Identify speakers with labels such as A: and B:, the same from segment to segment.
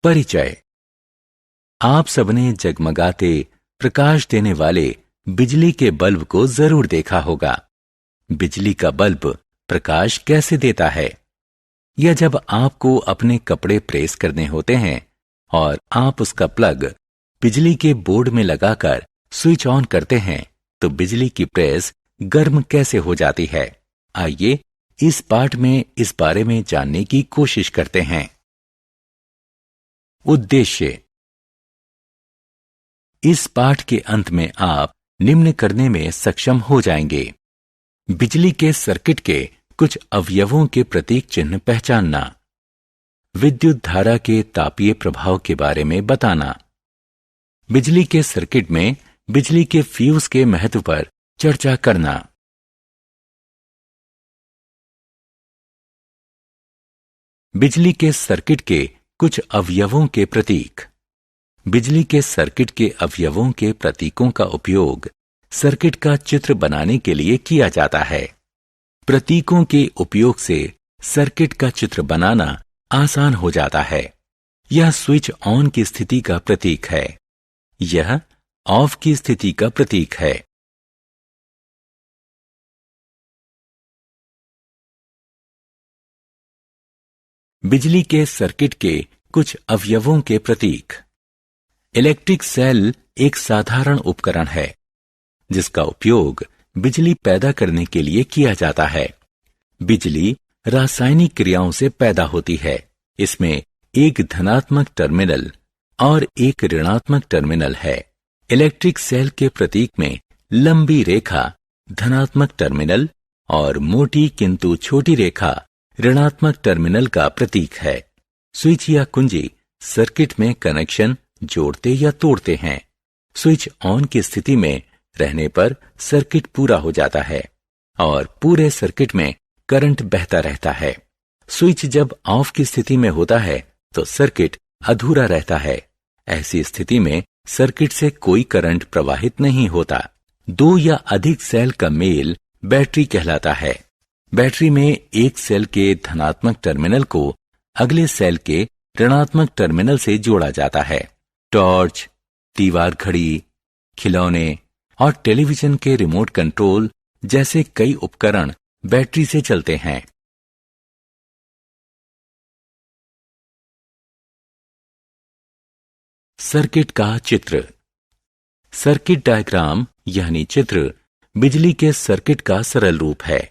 A: परिचय। आप सबने जगमगाते प्रकाश देने वाले बिजली के बल्ब को जरूर देखा होगा। बिजली का बल्ब प्रकाश कैसे देता है? या जब आपको अपने कपड़े प्रेस करने होते हैं और आप उसका प्लग बिजली के बोर्ड में लगाकर स्विच ऑन करते हैं तो बिजली की प्रेस गर्म कैसे हो जाती है? आइए इस पाठ में इस बारे में जानने की कोशिश करते हैं। उद्देश्य। इस पाठ के अंत में आप निम्न करने में सक्षम हो जाएंगे। बिजली के सर्किट के कुछ अवयवों के प्रतीक चिन्ह पहचानना, विद्युत धारा के तापीय प्रभाव के बारे में बताना, बिजली के सर्किट में बिजली के फ्यूज के महत्व पर चर्चा करना। बिजली के सर्किट के कुछ अवयवों के प्रतीक। बिजली के सर्किट के अवयवों के प्रतीकों का उपयोग सर्किट का चित्र बनाने के लिए किया जाता है। प्रतीकों के उपयोग से सर्किट का चित्र बनाना आसान हो जाता है। यह स्विच ऑन की स्थिति का प्रतीक है, यह ऑफ की स्थिति का प्रतीक है। बिजली के सर्किट के कुछ अवयवों के प्रतीक। इलेक्ट्रिक सेल एक साधारण उपकरण है जिसका उपयोग बिजली पैदा करने के लिए किया जाता है। बिजली रासायनिक क्रियाओं से पैदा होती है। इसमें एक धनात्मक टर्मिनल और एक ऋणात्मक टर्मिनल है। इलेक्ट्रिक सेल के प्रतीक में लंबी रेखा धनात्मक टर्मिनल और मोटी किंतु छोटी रेखा ऋणात्मक टर्मिनल का प्रतीक है। स्विच या कुंजी सर्किट में कनेक्शन जोड़ते या तोड़ते हैं। स्विच ऑन की स्थिति में रहने पर सर्किट पूरा हो जाता है और पूरे सर्किट में करंट बहता रहता है। स्विच जब ऑफ की स्थिति में होता है तो सर्किट अधूरा रहता है। ऐसी स्थिति में सर्किट से कोई करंट प्रवाहित नहीं होता। दो या अधिक सेल का मेल बैटरी कहलाता है। बैटरी में एक सेल के धनात्मक टर्मिनल को अगले सेल के ऋणात्मक टर्मिनल से जोड़ा जाता है। टॉर्च, दीवार घड़ी, खिलौने और टेलीविजन के रिमोट कंट्रोल जैसे कई उपकरण बैटरी से चलते हैं। सर्किट का चित्र। सर्किट डायग्राम यानी चित्र बिजली के सर्किट का सरल रूप है।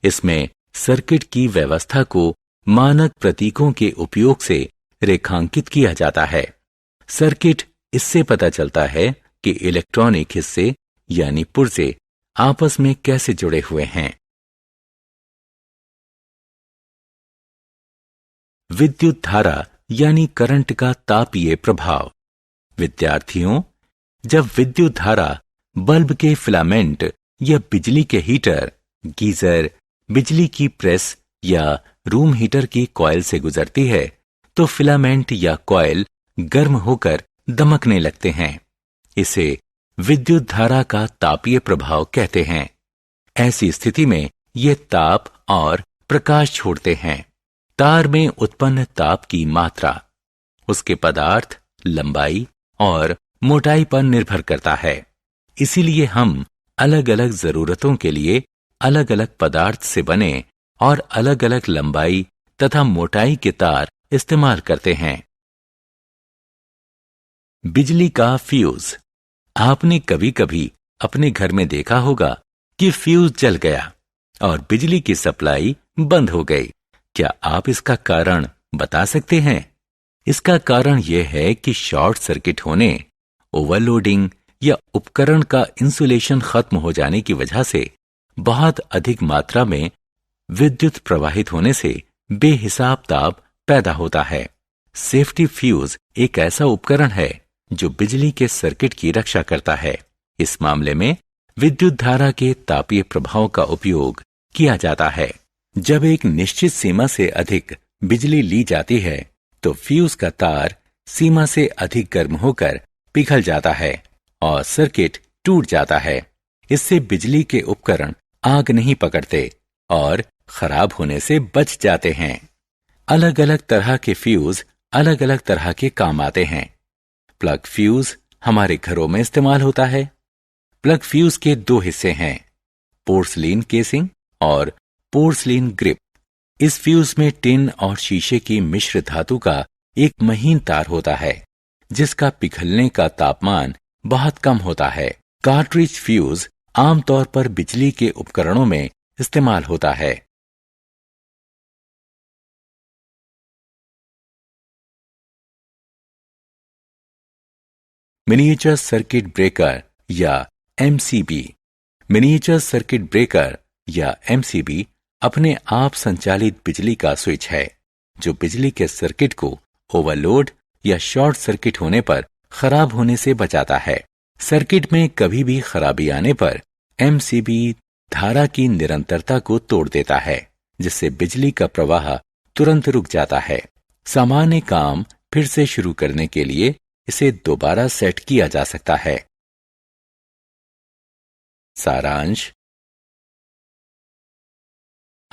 A: इसमें सर्किट की व्यवस्था को मानक प्रतीकों के उपयोग से रेखांकित किया जाता है। सर्किट इससे पता चलता है कि इलेक्ट्रॉनिक हिस्से यानी पुर्जे आपस में कैसे जुड़े हुए हैं। विद्युत धारा यानी करंट का तापीय प्रभाव। विद्यार्थियों, जब विद्युत धारा बल्ब के फिलामेंट या बिजली के हीटर, गीजर, बिजली की प्रेस या रूम हीटर की कॉइल से गुजरती है तो फिलामेंट या कॉइल गर्म होकर दमकने लगते हैं। इसे विद्युत धारा का तापीय प्रभाव कहते हैं। ऐसी स्थिति में ये ताप और प्रकाश छोड़ते हैं। तार में उत्पन्न ताप की मात्रा उसके पदार्थ, लंबाई और मोटाई पर निर्भर करता है। इसीलिए हम अलग अलग जरूरतों के लिए अलग अलग पदार्थ से बने और अलग अलग लंबाई तथा मोटाई के तार इस्तेमाल करते हैं। बिजली का फ्यूज। आपने कभी कभी अपने घर में देखा होगा कि फ्यूज जल गया और बिजली की सप्लाई बंद हो गई। क्या आप इसका कारण बता सकते हैं? इसका कारण यह है कि शॉर्ट सर्किट होने, ओवरलोडिंग या उपकरण का इंसुलेशन खत्म हो जाने की वजह से बहुत अधिक मात्रा में विद्युत प्रवाहित होने से बेहिसाब ताप पैदा होता है। सेफ्टी फ्यूज एक ऐसा उपकरण है जो बिजली के सर्किट की रक्षा करता है। इस मामले में विद्युत धारा के तापीय प्रभाव का उपयोग किया जाता है। जब एक निश्चित सीमा से अधिक बिजली ली जाती है तो फ्यूज का तार सीमा से अधिक गर्म होकर पिघल जाता है और सर्किट टूट जाता है। इससे बिजली के उपकरण आग नहीं पकड़ते और खराब होने से बच जाते हैं। अलग अलग तरह के फ्यूज अलग अलग तरह के काम आते हैं। प्लग फ्यूज हमारे घरों में इस्तेमाल होता है। प्लग फ्यूज के दो हिस्से हैं, पोर्सलीन केसिंग और पोर्सलीन ग्रिप। इस फ्यूज में टिन और शीशे की मिश्र धातु का एक महीन तार होता है, जिसका पिघलने का तापमान बहुत कम होता है। कार्ट्रिज फ्यूज आमतौर पर बिजली के उपकरणों में इस्तेमाल होता है। मिनिएचर सर्किट ब्रेकर या एमसीबी। मिनिएचर सर्किट ब्रेकर या एमसीबी अपने आप संचालित बिजली का स्विच है, जो बिजली के सर्किट को ओवरलोड या शॉर्ट सर्किट होने पर खराब होने से बचाता है। सर्किट में कभी भी खराबी आने पर एमसीबी धारा की निरंतरता को तोड़ देता है, जिससे बिजली का प्रवाह तुरंत रुक जाता है। सामान्य काम फिर से शुरू करने के लिए इसे दोबारा सेट किया जा सकता है। सारांश।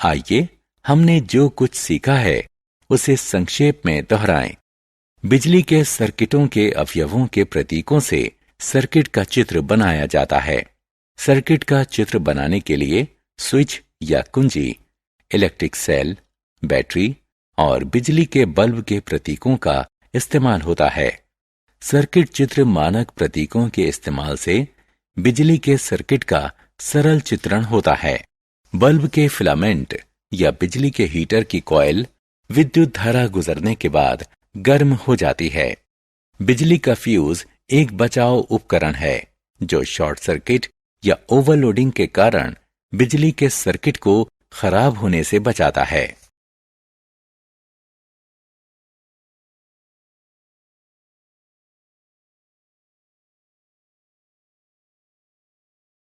A: आइए हमने जो कुछ सीखा है उसे संक्षेप में दोहराएं। बिजली के सर्किटों के अवयवों के प्रतीकों से सर्किट का चित्र बनाया जाता है। सर्किट का चित्र बनाने के लिए स्विच या कुंजी, इलेक्ट्रिक सेल, बैटरी और बिजली के बल्ब के प्रतीकों का इस्तेमाल होता है। सर्किट चित्र मानक प्रतीकों के इस्तेमाल से बिजली के सर्किट का सरल चित्रण होता है। बल्ब के फिलामेंट या बिजली के हीटर की कॉइल विद्युत धारा गुजरने के बाद गर्म हो जाती है। बिजली का फ्यूज एक बचाव उपकरण है, जो शॉर्ट सर्किट या ओवरलोडिंग के कारण बिजली के सर्किट को खराब होने से बचाता है।